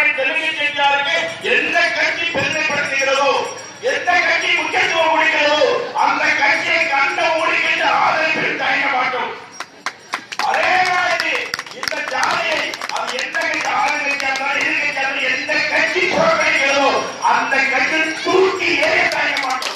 மாணவனை தெலுங்கு செஞ்சாருக்கு எந்த கட்சி பெருமைப்படுத்துகிறதோ, எந்த கட்சி முக்கியத்துவம் கொடுக்கிறதோ அந்த கட்சியை கண்ட மூடிக்கிட்டு ஆதரவு தயங்க மாட்டோம். அதே மாதிரி இந்த ஜாதியை அது எந்த கட்சி ஆதரவு எந்த கட்சி புறக்கணிக்கிறதோ அந்த கட்சி தூக்கி ஏற தயங்க மாட்டோம்.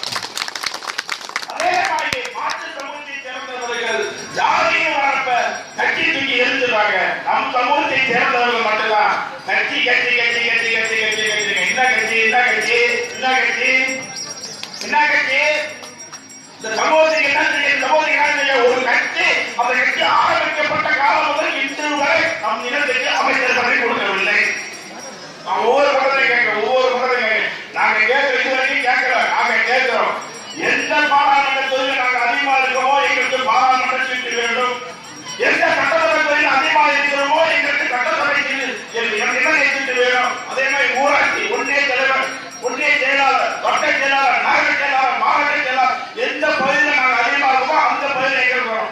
அதே மாதிரி மாற்று சமூகத்தை சேர்ந்தவர்கள் ஜாதியும் வரப்ப கட்சி தூக்கி எரிஞ்சிருவாங்க. நம் சமூகத்தை சேர்ந்தவர்கள் மட்டும்தான் கட்சி கட்சி கட்சி கட்சி கட்சி கட்சி கட்சி என்ன கட்சி என்ன கட்சி என்ன கட்சி என்ன கட்சி இந்த சமூகத்துக்கு என்ன செய்ய சமூகத்துக்கு என்ன செய்ய ஒரு கட்சி அந்த கட்சி ஆரம்பிக்கப்பட்ட காலம் முதல் இன்று வரை நம் இனத்துக்கு அமைச்சர் பதவி கொடுக்கவில்லை. நான் ஒவ்வொரு முறையும் கேட்கிறேன் நாங்க கேட்கிற இதுவரைக்கும் கேட்கிறோம். நாங்க கேட்கிறோம் எந்த பாராளுமன்ற தொகுதியில் நாங்கள் அதிகமா இருக்கோமோ எங்களுக்கு பாராளுமன்ற சீட்டு வேண்டும். எந்த சட்டசபை தொகுதியில் அதிகமா இருக்கிறோமோ எங்களுக்கு சட்டசபை என்ன சீட்டு வேணும். அதே மாதிரி ஊராட்சி ஒன்றிய தலைவர், ஒன்றிய செயலாளர், வட்ட செயலாளர், நகர செயலாளர், மாவட்ட செயலாளர் எந்த பகுதியில் நாங்கள் அதிகமா இருக்கோமோ அந்த பகுதியில் எங்களுக்கு வரும்.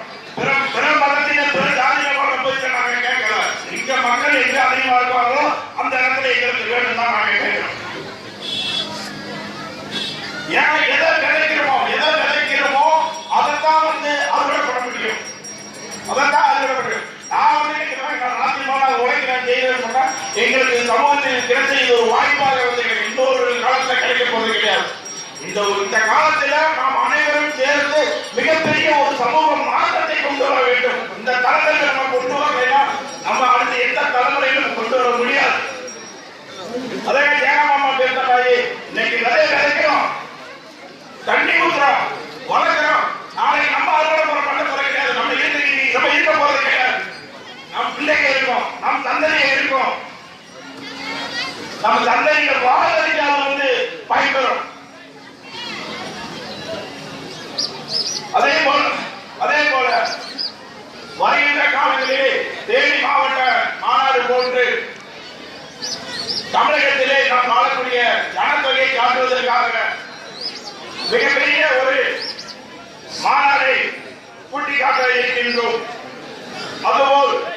பிற மதத்தினர் பிற ஜாதிகள் வர பகுதியில் நாங்கள் கேட்கல. இங்க மக்கள் எங்க அதிகமா இருக்காங்களோ அந்த இடத்துல எங்களுக்கு வேண்டும் தான் நாங்கள் கேட்கிறோம். ஏன் எதை விளைக்கிறோமோ அதைத்தான் அறுவடை பண்ண முடியும். அதைத்தான் அறுவடை பண்ண முடியும். நான் உழைக்கிறேன் செய்யறேன்னு சொன்னா எங்களுக்கு சமூகத்தில் கிடைச்ச இது ஒரு வாய்ப்பாக இன்னொரு காலத்துல கிடைக்க போறது கிடையாது. இந்த காலத்துல நாம் அனைவரும் சேர்ந்து மிகப்பெரிய ஒரு சமூக மாற்றத்தை கொண்டு வர வேண்டும். இந்த தளத்தில் நம்ம கொண்டு வரலைன்னா நம்ம அடுத்த எந்த தலைமுறையிலும் கொண்டு வர முடியாது. அதே ஜெயராமம்மா பேசுற மாதிரி இன்னைக்கு நிறைய விதைக்கிறோம், தண்ணி ஊத்துறோம், வளர்க்கிறோம். நாளைக்கு நம்ம அறுவடை பண்ண போறது கிடையாது. நம்ம இருக்க போறது கிடையாது. நம் பிள்ளைங்க இருக்கும், நம் தந்தையை இருக்கும். நம்ம தந்தைகள் வாழ்க்கைக்கு அது பயன்பெறும். அதே போல வருகின்ற காலங்களிலே தேனி மாவட்ட மாநாடு போன்று தமிழகத்திலே நாம் வாழக்கூடிய ஜனத்தொகையை காட்டுவதற்காக மிகப்பெரிய